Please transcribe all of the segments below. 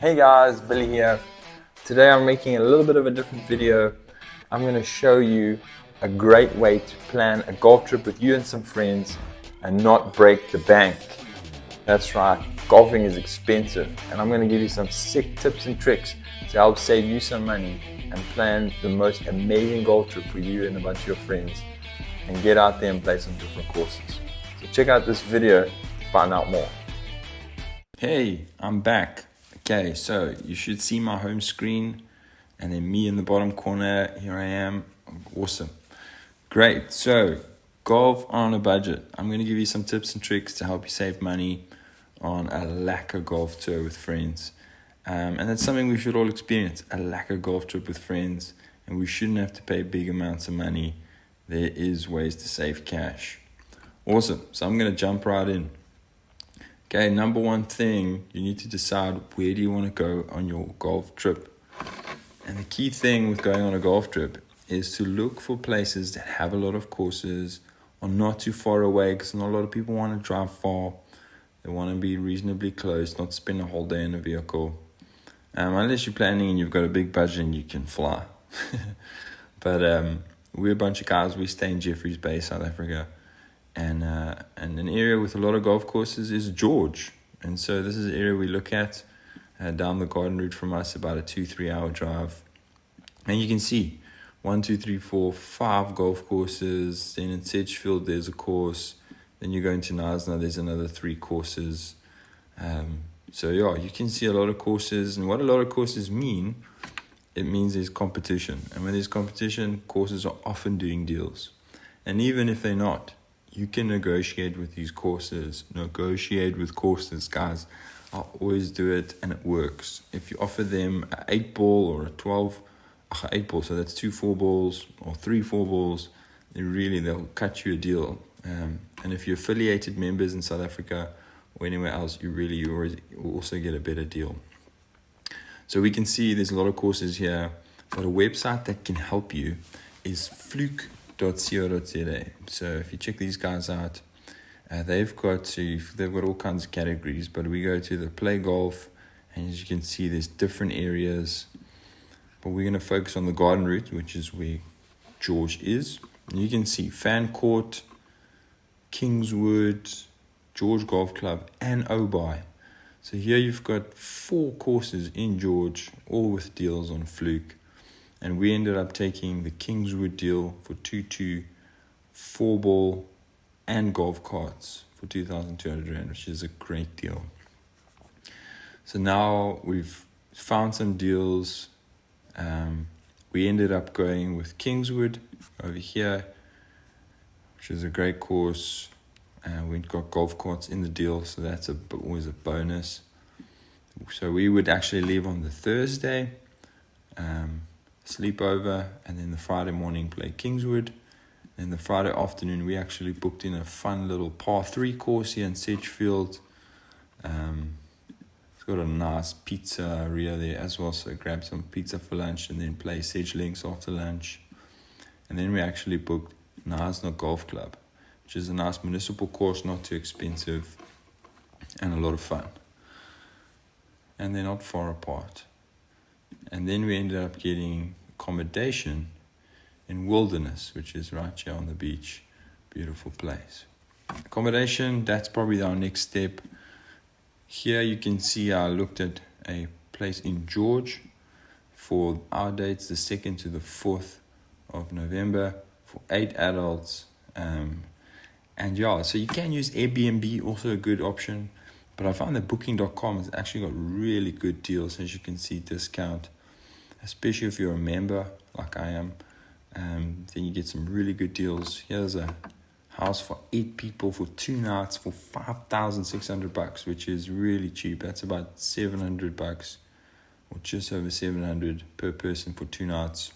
Hey guys, Billy here. Today I'm making a little bit of a different video. I'm going to show you a great way to plan a golf trip with you and some friends and not break the bank. That's right, golfing is expensive, and I'm going to give you some sick tips and tricks to help save you some money and plan the most amazing golf trip for you and a bunch of your friends and get out there and play some different courses. So check out this video to find out more. Hey, I'm back. Okay, so you should see my home screen and then me in the bottom corner. Here I am. Awesome. Great. So golf on a budget. I'm going to give you some tips and tricks to help you save money on a lacquer golf tour with friends. And that's something we should all experience, a lacquer golf trip with friends. And we shouldn't have to pay big amounts of money. There is ways to save cash. Awesome. So I'm going to jump right in. Okay, number one thing, you need to decide where do you want to go on your golf trip. And the key thing with going on a golf trip is to look for places that have a lot of courses, are not too far away, because not a lot of people want to drive far. They want to be reasonably close, not spend a whole day in a vehicle. Unless you're planning and you've got a big budget and you can fly. But we're a bunch of guys, we stay in Jeffreys Bay, South Africa. And an area with a lot of golf courses is George. And so this is an area we look at down the garden route from us, about a 2-3 hour drive. And you can see 1, 2, 3, 4, 5 golf courses. Then in Sedgefield there's a course. Then you go into Knysna, there's another 3 courses. So yeah, you can see a lot of courses. And what a lot of courses mean, it means there's competition. And when there's competition, courses are often doing deals. And even if they're not, you can negotiate with these courses. Negotiate with courses, guys. I'll always do it, and it works. If you offer them an 8-ball or a 8-ball, so that's 2 4-balls or 3 4-balls, they'll cut you a deal. And if you're affiliated members in South Africa or anywhere else, you also get a better deal. So we can see there's a lot of courses here, but a website that can help you is fluke.co.za. So if you check these guys out, they've got all kinds of categories, but we go to the play golf, and as you can see there's different areas, but we're going to focus on the garden route, which is where George is. And you can see Fan Court, Kingswood, George Golf Club, and Obi. So here you've got 4 courses in George, all with deals on Fluke. And we ended up taking the Kingswood deal for 2-2, 4-ball, and golf carts for 2,200 Rand, which is a great deal. So now we've found some deals. We ended up going with Kingswood over here, which is a great course. We've got golf carts in the deal, so that's always a bonus. So we would actually leave on the Thursday, sleep over, and then the Friday morning play Kingswood. Then the Friday afternoon we actually booked in a fun little par 3 course here in Sedgefield. It's got a nice pizza area there as well, so grab some pizza for lunch and then play Sedge Links after lunch. And then we actually booked Knysna Golf Club, which is a nice municipal course, not too expensive and a lot of fun, and they're not far apart. And then we ended up getting accommodation in Wilderness, which is right here on the beach. Beautiful place. Accommodation, that's probably our next step. Here you can see I looked at a place in George for our dates, the 2nd to the 4th of November, for 8 adults. And yeah, so you can use Airbnb, also a good option. But I found that booking.com has actually got really good deals, as you can see, discount. Especially if you're a member like I am, then you get some really good deals. Here's a house for 8 people for 2 nights for $5,600, which is really cheap. That's about $700 or just over $700 per person for 2 nights.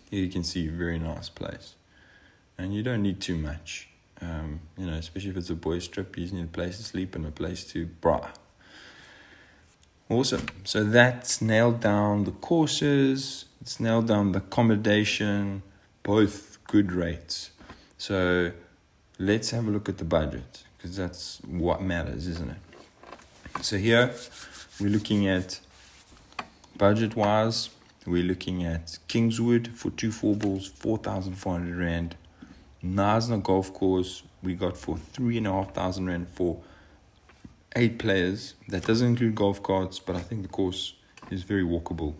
Here you can see a very nice place, and you don't need too much. Especially if it's a boys' trip, you just need a place to sleep and a place to bra. Awesome. So that's nailed down the courses. It's nailed down the accommodation. Both good rates. So let's have a look at the budget, because that's what matters, isn't it? So here we're looking at budget-wise, we're looking at Kingswood for 2 4-balls, 4,400 Rand. Knysna Golf Course, we got for 3,500 Rand for 8 players. That doesn't include golf carts, but I think the course is very walkable.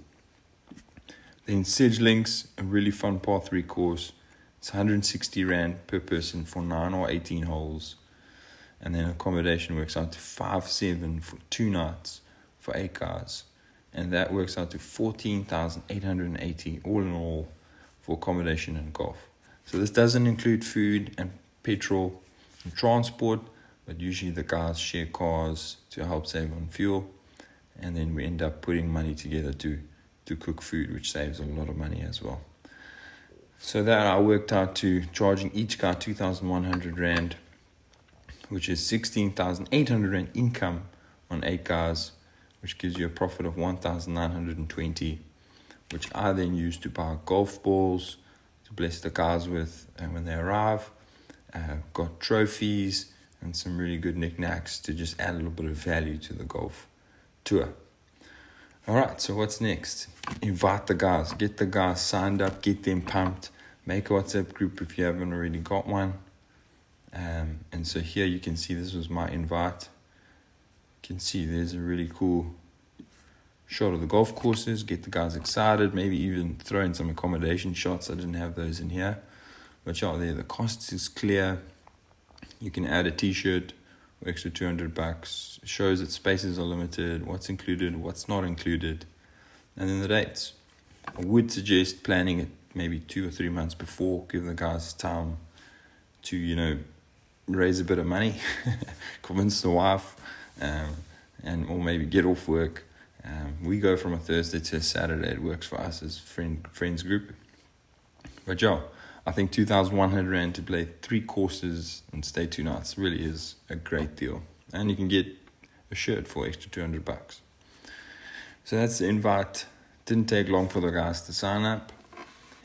Then Sedge Links, a really fun par 3 course. It's 160 Rand per person for 9 or 18 holes. And then accommodation works out to 5,700 for 2 nights for 8 guys. And that works out to 14,880 all in all for accommodation and golf. So this doesn't include food and petrol and transport, but usually the guys share cars to help save on fuel. And then we end up putting money together to cook food, which saves a lot of money as well. So that I worked out to charging each guy 2,100 Rand, which is 16,800 Rand income on 8 guys, which gives you a profit of 1,920, which I then use to buy golf balls to bless the guys with when they arrive. Got trophies and some really good knickknacks to just add a little bit of value to the golf tour. Alright, so what's next? Invite the guys, get the guys signed up, get them pumped, make a WhatsApp group if you haven't already got one. And so here you can see this was my invite. You can see there's a really cool shot of the golf courses, get the guys excited, maybe even throw in some accommodation shots. I didn't have those in here, but yeah, there the cost is clear. You can add a t-shirt for extra $200. It shows that spaces are limited, what's included, what's not included, and then the dates. I would suggest planning it maybe 2 or 3 months before, give the guys time to raise a bit of money, convince the wife, or maybe get off work. We go from a Thursday to a Saturday. It works for us as friends group. But yeah, I think 2,100 Rand to play 3 courses and stay 2 nights really is a great deal. And you can get a shirt for extra $200. So that's the invite. Didn't take long for the guys to sign up.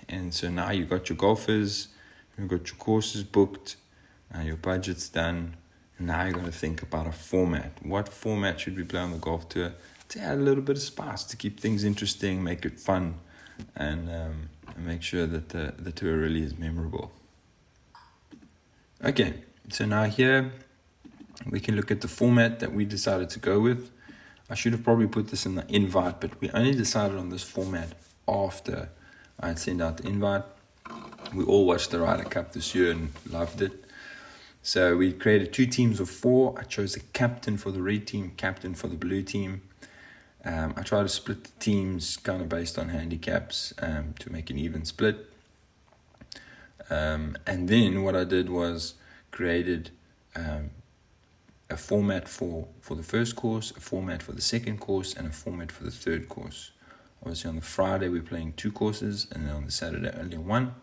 And so now you've got your golfers, you've got your courses booked, your budget's done. And now you've got to think about a format. What format should we play on the golf tour to add a little bit of spice, to keep things interesting, make it fun, and make sure that the tour really is memorable. Okay, so now here we can look at the format that we decided to go with. I should have probably put this in the invite, but we only decided on this format after I had sent out the invite. We all watched the Ryder Cup this year and loved it. So we created 2 teams of 4. I chose a captain for the red team, captain for the blue team. I tried to split the teams kind of based on handicaps to make an even split. And then what I did was created a format for the first course, a format for the second course, and a format for the third course. Obviously on the Friday we're playing 2 courses, and then on the Saturday only 1.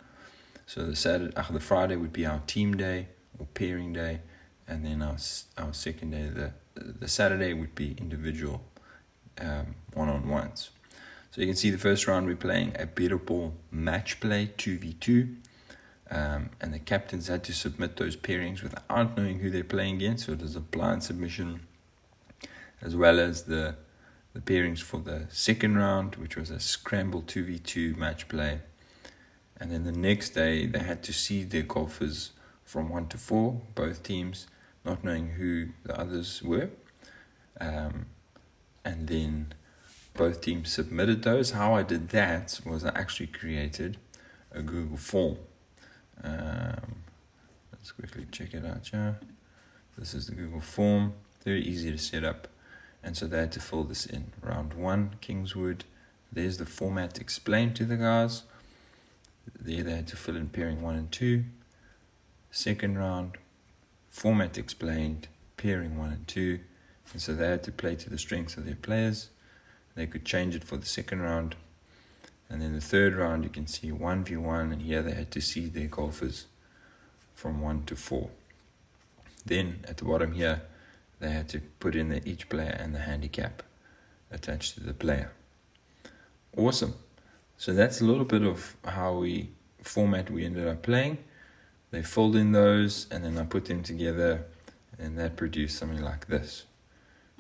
So the Friday would be our team day or pairing day, and then our second day, the Saturday, would be individual one-on-ones. So you can see the first round we're playing a better ball match play 2v2, and the captains had to submit those pairings without knowing who they're playing against. So it is a blind submission, as well as the pairings for the second round, which was a scramble 2v2 match play. And then the next day they had to seed their golfers from 1 to 4, both teams, not knowing who the others were. And then both teams submitted those. How I did that was I actually created a Google form. Let's quickly check it out here. This is the Google form, very easy to set up. And so they had to fill this in. Round 1, Kingswood. There's the format explained to the guys. There they had to fill in pairing 1 and 2. Second round, format explained, pairing 1 and 2. And so they had to play to the strengths of their players. They could change it for the second round. And then the third round, you can see 1v1, and here they had to seed their golfers from 1 to 4. Then at the bottom here, they had to put in each player and the handicap attached to the player. Awesome. So that's a little bit of how we ended up playing. They filled in those, and then I put them together, and that produced something like this.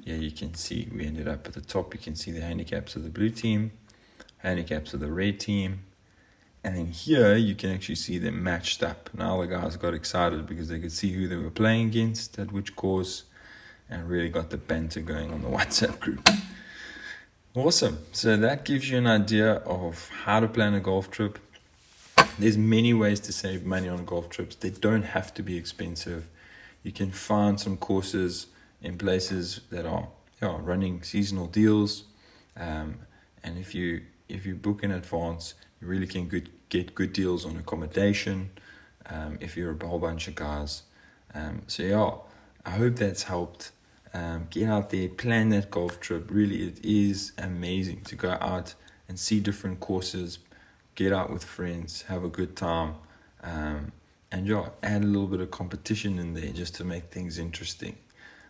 Yeah, you can see we ended up at the top. You can see the handicaps of the blue team, handicaps of the red team, and then here you can actually see them matched up. Now the guys got excited because they could see who they were playing against at which course, and really got the banter going on the WhatsApp group. Awesome. So that gives you an idea of how to plan a golf trip. There's many ways to save money on golf trips. They don't have to be expensive. You can find some courses in places that are running seasonal deals, and if you book in advance, you really can get good deals on accommodation if you're a whole bunch of guys. So I hope that's helped. Get out there, plan that golf trip. Really, it is amazing to go out and see different courses, get out with friends, have a good time, and add a little bit of competition in there just to make things interesting.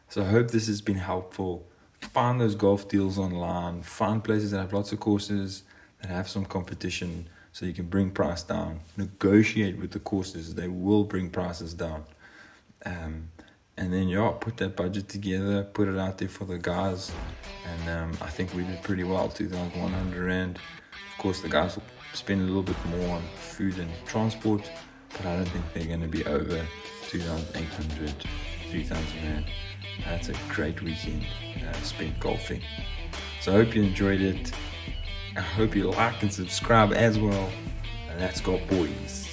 So I hope this has been helpful. Find those golf deals online, find places that have lots of courses, that have some competition, so you can bring price down. Negotiate with the courses, they will bring prices down. And then put that budget together, put it out there for the guys, and I think we did pretty well. 2,100 Rand. Of course, the guys will spend a little bit more on food and transport, but I don't think they're going to be over 2,800, 3,000 Rand. That's a great weekend spent golfing. So I hope you enjoyed it. I hope you like and subscribe as well. And let's go, boys.